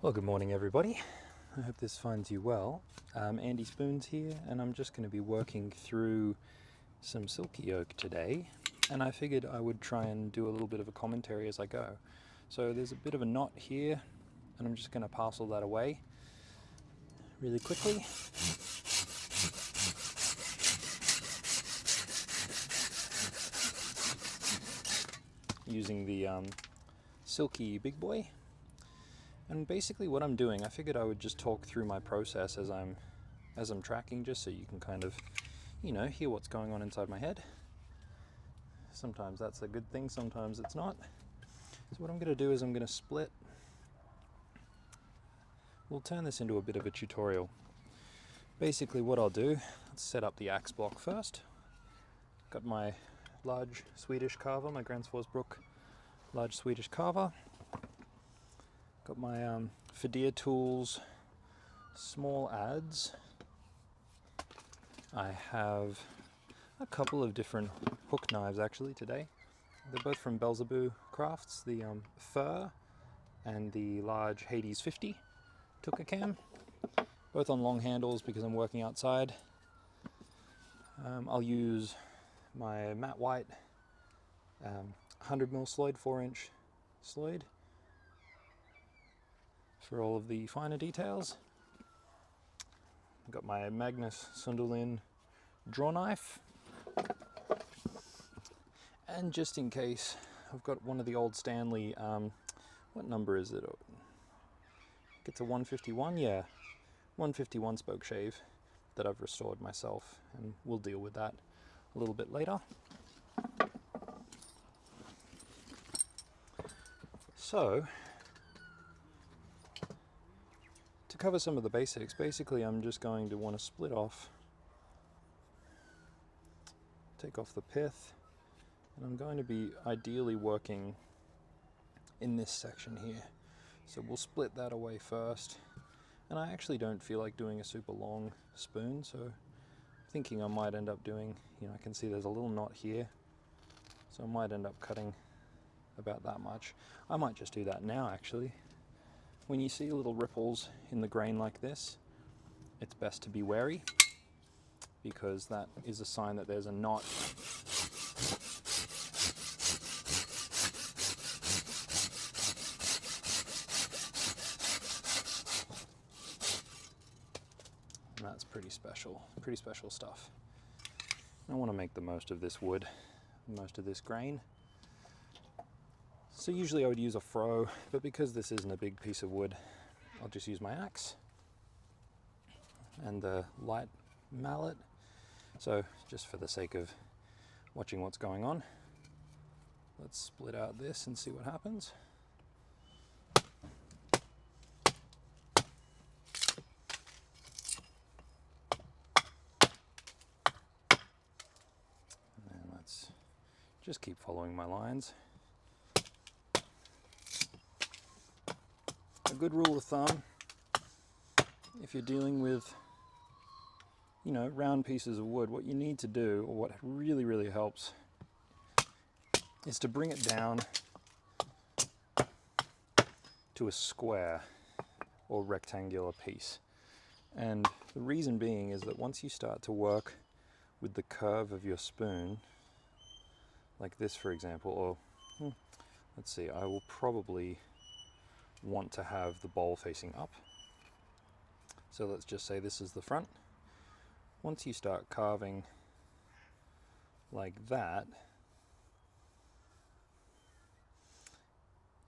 Well, good morning everybody. I hope this finds you well. Andy Spoons here, and I'm just going to be working through some silky oak today, and I figured I would try and do a little bit of a commentary as I go. So there's a bit of a knot here, and I'm just going to parcel that away really quickly. Using the silky big boy. And basically what I'm doing, I figured I would just talk through my process as I'm tracking, just so you can kind of, hear what's going on inside my head. Sometimes that's a good thing, sometimes it's not. So what I'm going to do is I'm going to split. We'll turn this into a bit of a tutorial. Basically what I'll do, let's set up the axe block first. Got my large Swedish carver, my Gränsforsbruck large Swedish carver. Got my Fadir tools, small adze. I have a couple of different hook knives actually today. They're both from Belzebu Crafts, the fur and the large Hades 50 Tucker cam. Both on long handles because I'm working outside. I'll use my matte white 100mm Sloyd, 4-inch Sloyd, for all of the finer details. I've got my Magnus Sunderlin draw knife, and just in case, I've got one of the old Stanley, what number is it? It's a 151, yeah, 151 spoke shave that I've restored myself, and we'll deal with that a little bit later. So, to cover some of the basics, basically I'm just going to want to split off, take off the pith, and I'm going to be ideally working in this section here. So we'll split that away first. And I actually don't feel like doing a super long spoon, so I'm thinking I might end up doing, I can see there's a little knot here, so I might end up cutting about that much. I might just do that now actually. When you see little ripples in the grain like this, it's best to be wary, because that is a sign that there's a knot. And that's pretty special stuff. I want to make the most of this wood, most of this grain. So usually I would use a froe, but because this isn't a big piece of wood, I'll just use my axe and the light mallet. So just for the sake of watching what's going on, let's split out this and see what happens. And let's just keep following my lines. A good rule of thumb, if you're dealing with, round pieces of wood, what you need to do, or what really helps, is to bring it down to a square or rectangular piece. And the reason being is that once you start to work with the curve of your spoon, like this for example, or let's see, I will probably want to have the bowl facing up. So let's just say this is the front. Once you start carving like that,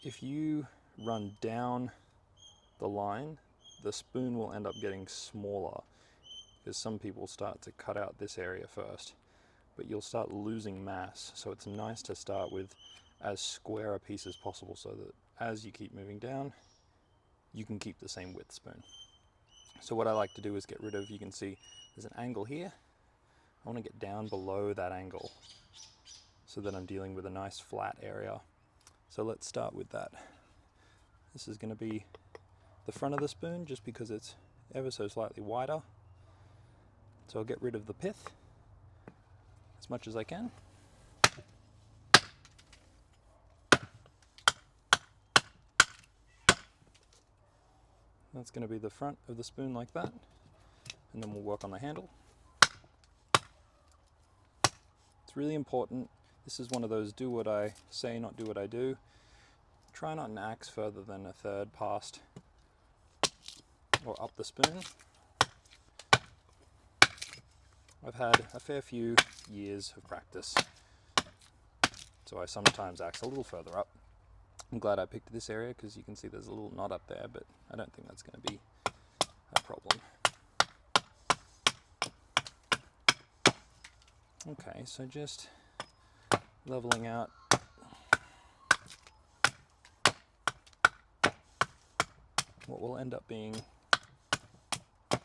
if you run down the line, the spoon will end up getting smaller, because some people start to cut out this area first, but you'll start losing mass. So it's nice to start with as square a piece as possible, so that as you keep moving down, you can keep the same width spoon. So what I like to do is get rid of, you can see there's an angle here. I want to get down below that angle so that I'm dealing with a nice flat area. So let's start with that. This is going to be the front of the spoon, just because it's ever so slightly wider. So I'll get rid of the pith as much as I can. That's going to be the front of the spoon like that, and then we'll work on the handle. It's really important. This is one of those do what I say, not do what I do. Try not to axe further than a third past or up the spoon. I've had a fair few years of practice, so I sometimes axe a little further up. I'm glad I picked this area because you can see there's a little knot up there, but I don't think that's going to be a problem. Okay, so just leveling out what will end up being the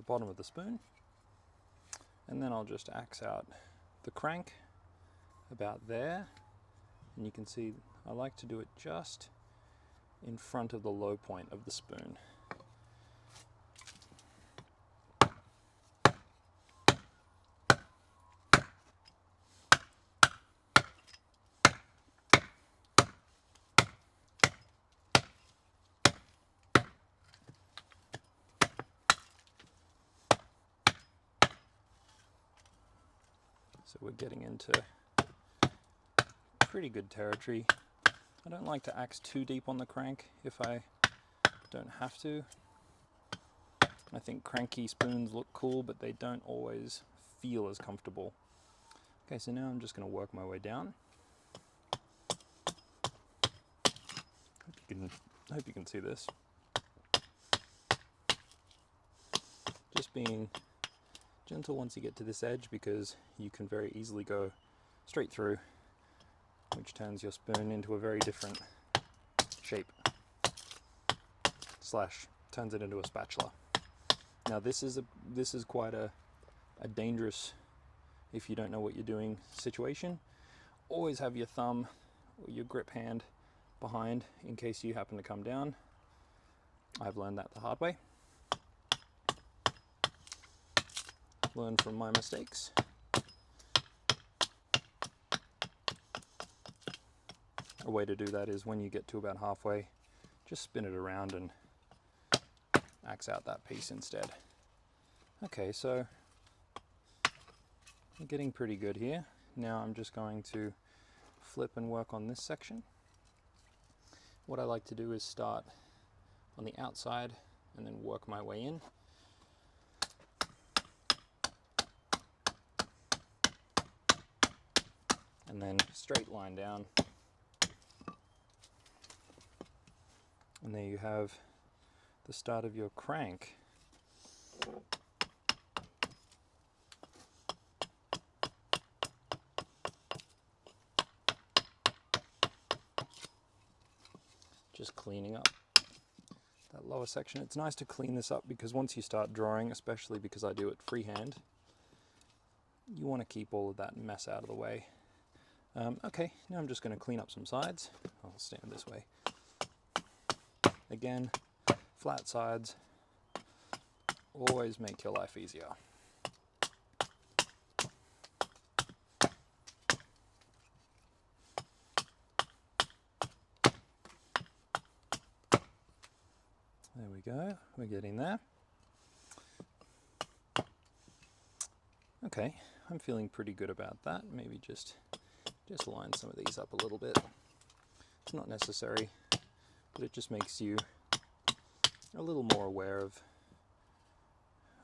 bottom of the spoon, and then I'll just axe out the crank about there, and you can see I like to do it just in front of the low point of the spoon. So we're getting into pretty good territory. I don't like to axe too deep on the crank if I don't have to. I think cranky spoons look cool, but they don't always feel as comfortable. Okay, so now I'm just going to work my way down. Hope you can see this. Just being gentle once you get to this edge, because you can very easily go straight through, which turns your spoon into a very different shape, slash turns it into a spatula. Now this is quite a dangerous, if you don't know what you're doing, situation. Always have your thumb or your grip hand behind in case you happen to come down. I've learned that the hard way. Learn from my mistakes. A way to do that is when you get to about halfway, just spin it around and axe out that piece instead. Okay, so I'm getting pretty good here. Now I'm just going to flip and work on this section. What I like to do is start on the outside and then work my way in. And then straight line down. And there you have the start of your crank. Just cleaning up that lower section. It's nice to clean this up because once you start drawing, especially because I do it freehand, you want to keep all of that mess out of the way. Okay, now I'm just going to clean up some sides. I'll stand this way. Again, flat sides always make your life easier. There we go, we're getting there. Okay, I'm feeling pretty good about that. Maybe just line some of these up a little bit. It's not necessary, but it just makes you a little more aware of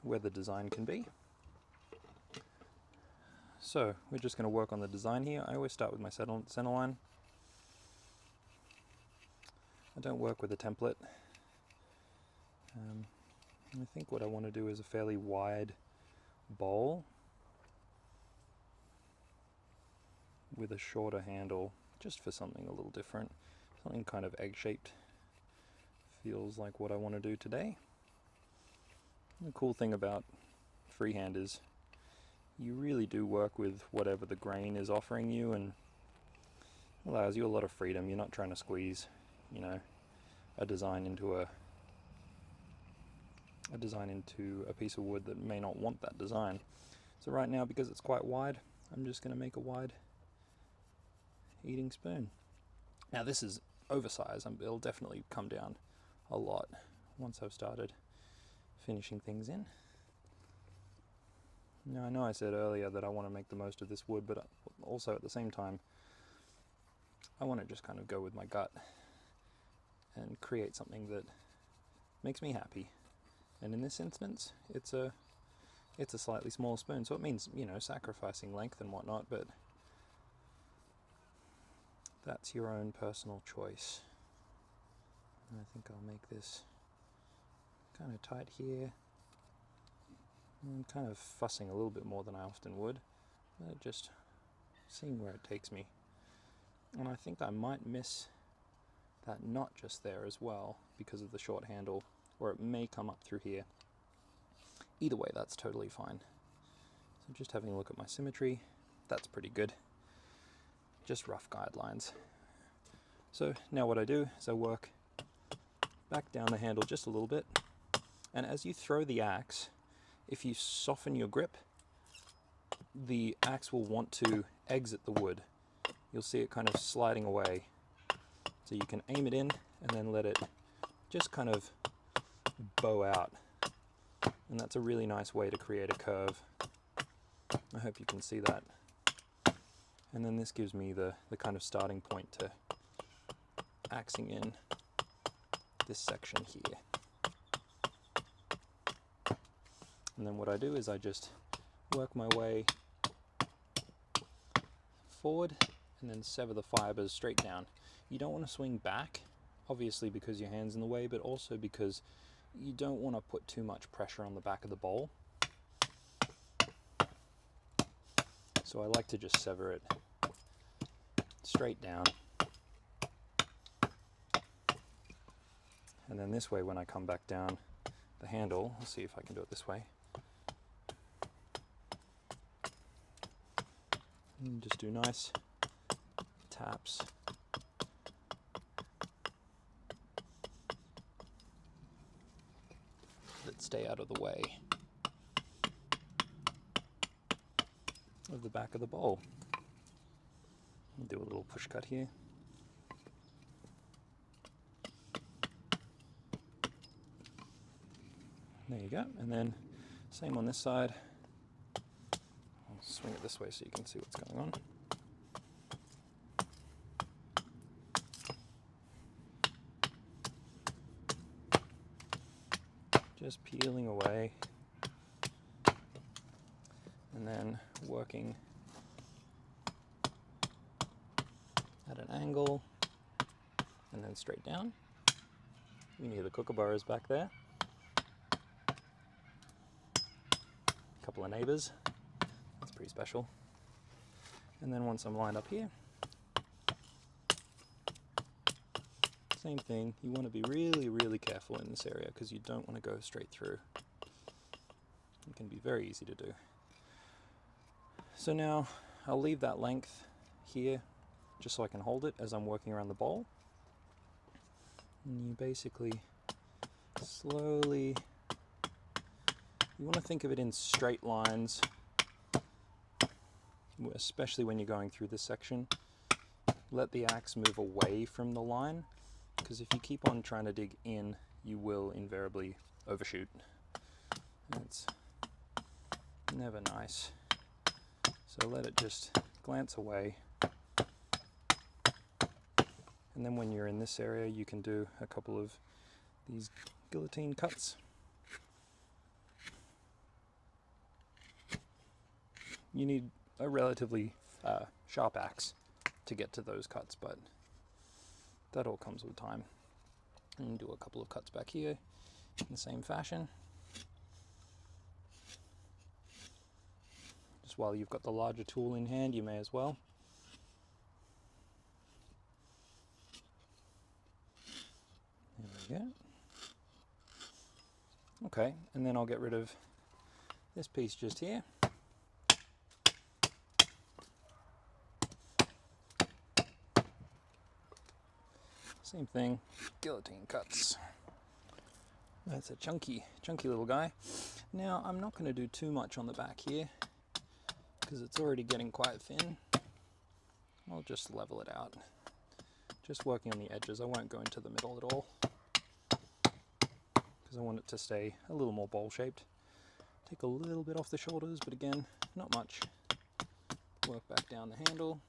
where the design can be. So we're just going to work on the design here. I always start with my center line. I don't work with a template. I think what I want to do is a fairly wide bowl with a shorter handle, just for something a little different. Something kind of egg-shaped feels like what I want to do today. And the cool thing about freehand is you really do work with whatever the grain is offering you, and allows you a lot of freedom. You're not trying to squeeze, you know, a design into a piece of wood that may not want that design. So right now, because it's quite wide, I'm just going to make a wide eating spoon. Now this is oversized. It'll definitely come down a lot once I've started finishing things in. Now I know I said earlier that I want to make the most of this wood, but also at the same time I want to just kind of go with my gut and create something that makes me happy. And in this instance, it's a slightly smaller spoon, so it means, you know, sacrificing length and whatnot, but that's your own personal choice. And I think I'll make this kind of tight here. I'm kind of fussing a little bit more than I often would, just seeing where it takes me. And I think I might miss that knot just there as well because of the short handle, or it may come up through here. Either way, that's totally fine. So just having a look at my symmetry, that's pretty good. Just rough guidelines. So now what I do is I work back down the handle just a little bit, and as you throw the axe, if you soften your grip, the axe will want to exit the wood. You'll see it kind of sliding away. So you can aim it in and then let it just kind of bow out. And that's a really nice way to create a curve. I hope you can see that. And then this gives me the kind of starting point to axing in this section here. And then what I do is I just work my way forward and then sever the fibers straight down. You don't want to swing back, obviously because your hand's in the way, but also because you don't want to put too much pressure on the back of the bowl. So I like to just sever it straight down. And then this way, when I come back down the handle, I'll see if I can do it this way. And just do nice taps. That stay out of the way of the back of the bowl. I'll do a little push cut here. There you go, and then same on this side. I'll swing it this way so you can see what's going on. Just peeling away and then working at an angle and then straight down. You can hear the kookaburras back there. A couple of neighbors. That's pretty special. And then once I'm lined up here, same thing. You want to be really, really careful in this area because you don't want to go straight through. It can be very easy to do. So now I'll leave that length here just so I can hold it as I'm working around the bowl. And you basically slowly, you want to think of it in straight lines, especially when you're going through this section. Let the axe move away from the line, because if you keep on trying to dig in, you will invariably overshoot. It's never nice. So let it just glance away. And then when you're in this area, you can do a couple of these guillotine cuts. You need a relatively sharp axe to get to those cuts, but that all comes with time. And do a couple of cuts back here in the same fashion. Just while you've got the larger tool in hand, you may as well. There we go. Okay, and then I'll get rid of this piece just here. Same thing, guillotine cuts. That's a chunky little guy. Now I'm not going to do too much on the back here because it's already getting quite thin. I'll just level it out Just working on the edges. I won't go into the middle at all because I want it to stay a little more bowl-shaped. Take a little bit off the shoulders, but again, not much. Work back down the handle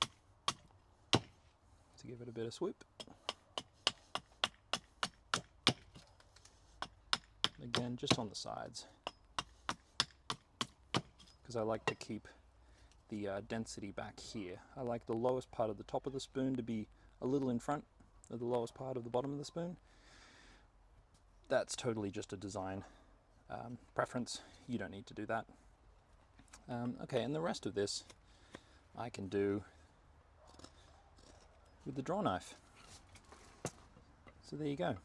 to give it a bit of swoop. Again, just on the sides, because I like to keep the density back here. I like the lowest part of the top of the spoon to be a little in front of the lowest part of the bottom of the spoon. That's totally just a design preference. You don't need to do that. Okay, and the rest of this I can do with the draw knife. So there you go.